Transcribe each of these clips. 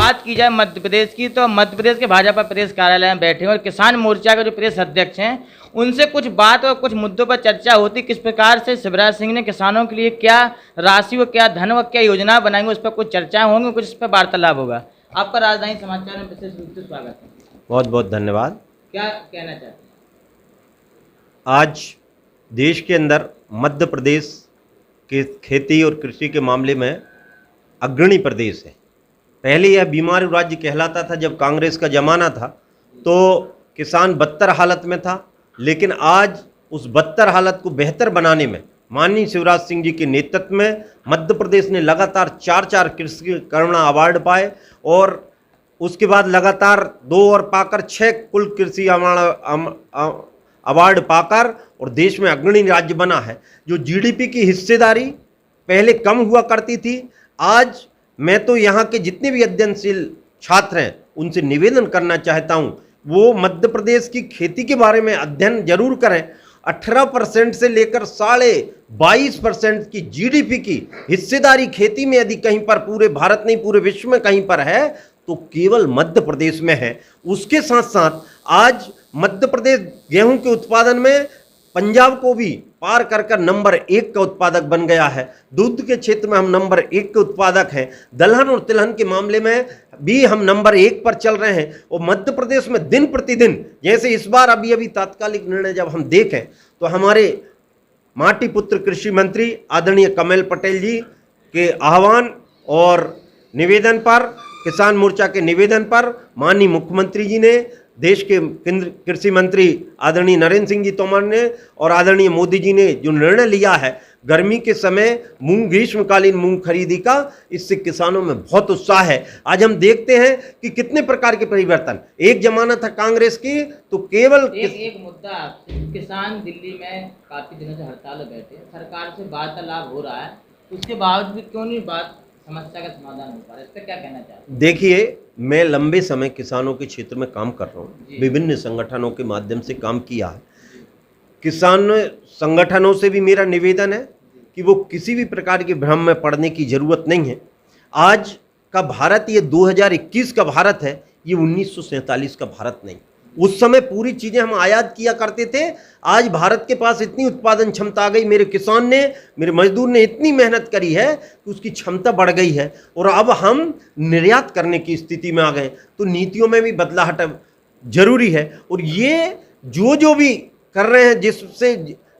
बात की जाए मध्य प्रदेश की, तो मध्य प्रदेश के भाजपा प्रदेश कार्यालय में बैठे हैं और किसान मोर्चा के जो प्रदेश अध्यक्ष हैं उनसे कुछ बात और कुछ मुद्दों पर चर्चा होती। किस प्रकार से शिवराज सिंह ने किसानों के लिए क्या राशि व क्या धन व क्या योजना बनाएंगे, उस पर कुछ चर्चाएं होंगी, कुछ इस पर वार्तालाप होगा। आपका राजधानी समाचार में विशेष रूप से स्वागत है। बहुत बहुत धन्यवाद। क्या कहना चाहते हैं? आज देश के अंदर मध्य प्रदेश के खेती और कृषि के मामले में अग्रणी प्रदेश है। पहले यह बीमारू राज्य कहलाता था जब कांग्रेस का जमाना था, तो किसान बदतर हालत में था, लेकिन आज उस बदतर हालत को बेहतर बनाने में माननीय शिवराज सिंह जी के नेतृत्व में मध्य प्रदेश ने लगातार 4 कृषि करुणा अवार्ड पाए और उसके बाद लगातार 2 और पाकर 6 कुल कृषि अवार्ड पाकर और देश में अग्रणी राज्य बना है। जो जीडीपी की हिस्सेदारी पहले कम हुआ करती थी, आज मैं तो यहाँ के जितने भी अध्ययनशील छात्र हैं उनसे निवेदन करना चाहता हूँ, वो मध्य प्रदेश की खेती के बारे में अध्ययन जरूर करें। 18% से लेकर 22.5% की जीडीपी की हिस्सेदारी खेती में यदि कहीं पर, पूरे भारत नहीं पूरे विश्व में कहीं पर है तो केवल मध्य प्रदेश में है। उसके साथ साथ आज मध्य प्रदेश गेहूं के उत्पादन में पंजाब को भी पार कर नंबर 1 का उत्पादक बन गया है। दूध के क्षेत्र में हम नंबर 1 के उत्पादक हैं। दलहन और तिलहन के मामले में भी हम नंबर 1 पर चल रहे हैं। और मध्य प्रदेश में दिन प्रतिदिन, जैसे इस बार अभी तात्कालिक निर्णय जब हम देखें तो हमारे माटी पुत्र कृषि मंत्री आदरणीय कमल पटेल जी के आह्वान और निवेदन पर, किसान मोर्चा के निवेदन पर माननीय मुख्यमंत्री जी ने, देश के कृषि मंत्री आदरणीय नरेंद्र सिंह जी तोमर ने और आदरणीय मोदी जी ने जो निर्णय लिया है गर्मी के समय मूंग, ग्रीष्मकालीन मूंग खरीदी का, इससे किसानों में बहुत उत्साह है। आज हम देखते हैं कि कितने प्रकार के परिवर्तन। एक जमाना था कांग्रेस की तो केवल एक मुद्दा, किसान दिल्ली में काफी दिनों से हड़ताल में बैठे, सरकार से वार्तालाप हो रहा है, उसके बावजूद भी क्यों नहीं बात समस्या का समाधान हो पा रहा है, इस पर क्या कहना चाहते हैं? देखिए, मैं लंबे समय किसानों के क्षेत्र में काम कर रहा हूँ, विभिन्न संगठनों के माध्यम से काम किया है। किसान संगठनों से भी मेरा निवेदन है कि वो किसी भी प्रकार के भ्रम में पड़ने की जरूरत नहीं है। आज का भारत ये 2021 का भारत है, ये 1947 का भारत नहीं। उस समय पूरी चीजें हम आयात किया करते थे। आज भारत के पास इतनी उत्पादन क्षमता आ गई, मेरे किसान ने, मेरे मजदूर ने इतनी मेहनत करी है कि उसकी क्षमता बढ़ गई है और अब हम निर्यात करने की स्थिति में आ गए। तो नीतियों में भी बदलाहट जरूरी है और ये जो भी कर रहे हैं जिससे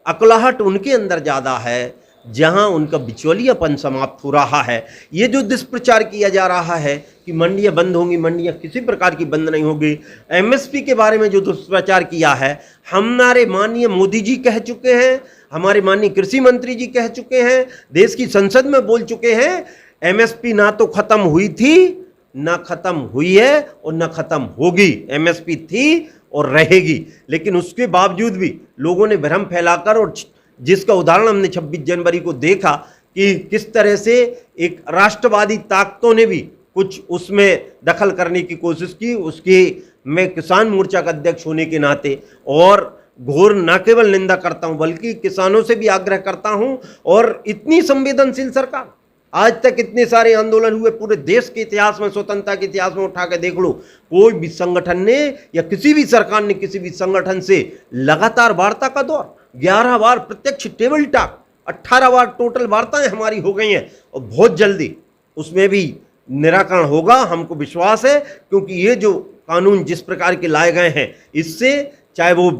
अकलाहट उनके अंदर ज़्यादा है, जहां उनका बिचौलियापन समाप्त हो रहा है। ये जो दुष्प्रचार किया जा रहा है कि मंडियां बंद होंगी, मंडियां किसी प्रकार की बंद नहीं होगी। एमएसपी के बारे में जो दुष्प्रचार किया है, हमारे माननीय मोदी जी कह चुके हैं, हमारे माननीय कृषि मंत्री जी कह चुके हैं, देश की संसद में बोल चुके हैं, एमएसपी ना तो खत्म हुई थी, ना खत्म हुई है और ना खत्म होगी। एमएसपी थी और रहेगी, लेकिन उसके बावजूद भी लोगों ने भ्रम फैलाकर, और जिसका उदाहरण हमने 26 जनवरी को देखा कि किस तरह से एक राष्ट्रवादी ताकतों ने भी कुछ उसमें दखल करने की कोशिश की। उसकी मैं किसान मोर्चा का अध्यक्ष होने के नाते और घोर न केवल निंदा करता हूं बल्कि किसानों से भी आग्रह करता हूं। और इतनी संवेदनशील सरकार, आज तक इतने सारे आंदोलन हुए पूरे देश के इतिहास में, स्वतंत्रता के इतिहास में उठा के देख लो, कोई भी संगठन ने या किसी भी सरकार ने किसी भी संगठन से लगातार वार्ता का दौर, 11 बार प्रत्यक्ष टेबल टॉक, 18 बार टोटल वार्ताएं हमारी हो गई हैं और बहुत जल्दी उसमें भी निराकरण होगा, हमको विश्वास है। क्योंकि ये जो कानून जिस प्रकार के लाए गए हैं, इससे चाहे वो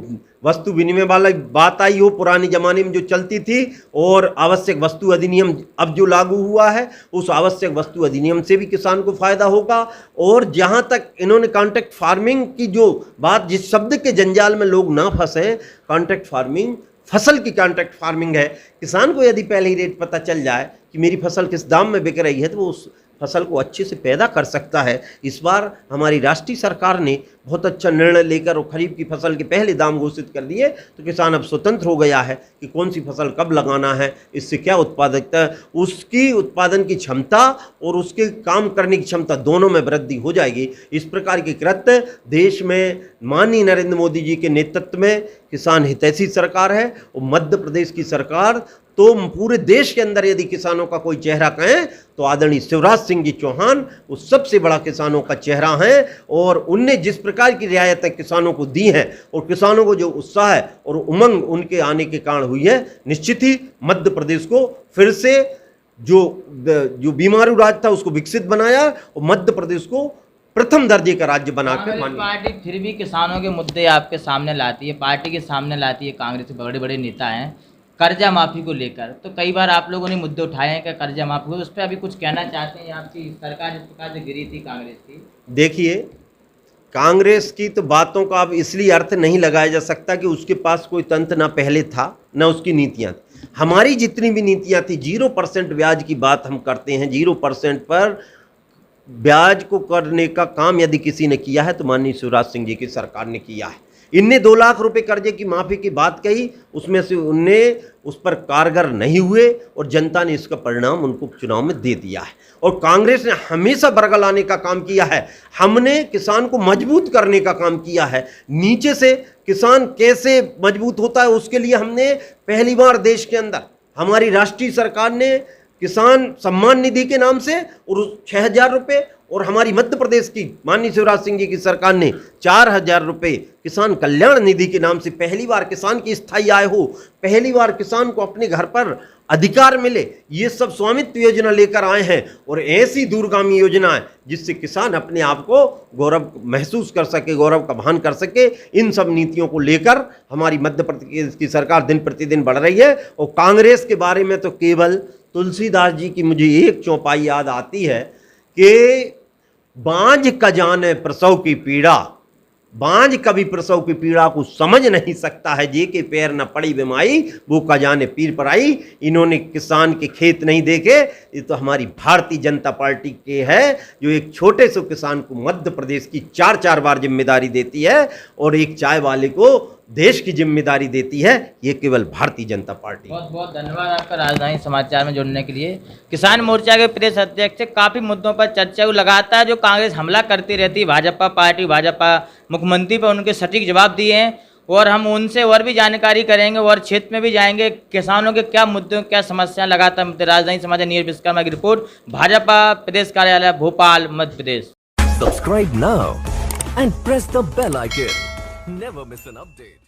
वस्तु विनिमय वाला बात आई हो पुराने जमाने में जो चलती थी, और आवश्यक वस्तु अधिनियम अब जो लागू हुआ है, उस आवश्यक वस्तु अधिनियम से भी किसान को फायदा होगा। और जहां तक इन्होंने कॉन्ट्रैक्ट फार्मिंग की जो बात, जिस शब्द के जंजाल में लोग ना फंसे, कॉन्ट्रैक्ट फार्मिंग फसल की कॉन्ट्रैक्ट फार्मिंग है। किसान को यदि पहले ही रेट पता चल जाए कि मेरी फसल किस दाम में बिक रही है, तो वो उस फसल को अच्छे से पैदा कर सकता है। इस बार हमारी राष्ट्रीय सरकार ने बहुत अच्छा निर्णय लेकर और खरीफ की फसल के पहले दाम घोषित कर दिए, तो किसान अब स्वतंत्र हो गया है कि कौन सी फसल कब लगाना है, इससे क्या उत्पादकता, उसकी उत्पादन की क्षमता और उसके काम करने की क्षमता दोनों में वृद्धि हो जाएगी। इस प्रकार के कृत्य देश में माननीय नरेंद्र मोदी जी के नेतृत्व में किसान हितैषी सरकार है और मध्य प्रदेश की सरकार तो पूरे देश के अंदर यदि किसानों का कोई चेहरा कहें तो आदरणीय शिवराज सिंह जी चौहान वो सबसे बड़ा किसानों का चेहरा है। और उनने जिस प्रकार की रियायतें किसानों को दी हैं और किसानों को जो उत्साह है और उमंग उनके आने के कारण हुई है, निश्चित ही मध्य प्रदेश को फिर से जो बीमारू राज्य था उसको विकसित बनाया और मध्य प्रदेश को प्रथम दर्जे का राज्य बनाकर पार्टी फिर भी किसानों के मुद्दे आपके सामने लाती है, पार्टी के सामने लाती है। कांग्रेस के बड़े बड़े नेता हैं कर्जा माफी को लेकर, तो कई बार आप लोगों ने मुद्दे उठाए हैं कि कर्जा माफी को, उस पर अभी कुछ कहना चाहते हैं? आपकी सरकार जिस प्रकार से गिरी थी कांग्रेस की। देखिए, कांग्रेस की तो बातों का अब इसलिए अर्थ नहीं लगाया जा सकता कि उसके पास कोई तंत्र ना पहले था ना उसकी नीतियां थी। हमारी जितनी भी नीतियां थी, 0% ब्याज की बात हम करते हैं। 0% पर ब्याज को करने का काम यदि किसी ने किया है तो माननीय शिवराज सिंह जी की सरकार ने किया है। इनने 2 लाख रुपए कर्जे की माफी की बात कही, उसमें से उनने उस पर कारगर नहीं हुए और जनता ने इसका परिणाम उनको चुनाव में दे दिया है। और कांग्रेस ने हमेशा बरगल आने का काम किया है। हमने किसान को मजबूत करने का काम किया है। नीचे से किसान कैसे मजबूत होता है उसके लिए हमने पहली बार देश के अंदर हमारी राष्ट्रीय सरकार ने किसान सम्मान निधि के नाम से और 6,000 रुपये, और हमारी मध्य प्रदेश की माननीय शिवराज सिंह जी की सरकार ने 4,000 रुपये किसान कल्याण निधि के नाम से पहली बार किसान की स्थायी आय हो, पहली बार किसान को अपने घर पर अधिकार मिले, ये सब स्वामित्व योजना लेकर आए हैं। और ऐसी दूरगामी योजनाएं जिससे किसान अपने आप को गौरव महसूस कर सके, गौरव का भान कर सके, इन सब नीतियों को लेकर हमारी मध्य प्रदेश की सरकार दिन प्रतिदिन बढ़ रही है। और कांग्रेस के बारे में तो केवल तुलसीदास जी की मुझे एक चौपाई याद आती है कि बांझ का जाने प्रसव की पीड़ा, बांझ कभी प्रसव की पीड़ा को समझ नहीं सकता है, जे के पैर न पड़ी बिमाई वो का जाने पीर पर आई। इन्होंने किसान के खेत नहीं देखे। ये तो हमारी भारतीय जनता पार्टी के है जो एक छोटे से किसान को मध्य प्रदेश की 4-4 बार जिम्मेदारी देती है और एक चाय वाले को देश की जिम्मेदारी देती है। ये केवल भारतीय जनता पार्टी। बहुत बहुत धन्यवाद आपका राजधानी समाचार में जुड़ने के लिए। किसान मोर्चा के प्रदेश अध्यक्ष से काफ़ी मुद्दों पर चर्चा लगातार जो कांग्रेस हमला करती रहती है भाजपा पार्टी, भाजपा मुख्यमंत्री पर, उनके सटीक जवाब दिए हैं और हम उनसे और भी जानकारी करेंगे और क्षेत्र में भी जाएंगे। किसानों के क्या मुद्दों, क्या समस्याएं लगातार। राजधानी समाचार नीरज विश्वकर्मा की रिपोर्ट, भाजपा प्रदेश कार्यालय Bhopal, Madhya Pradesh. Subscribe now and press the bell icon. Never miss an update.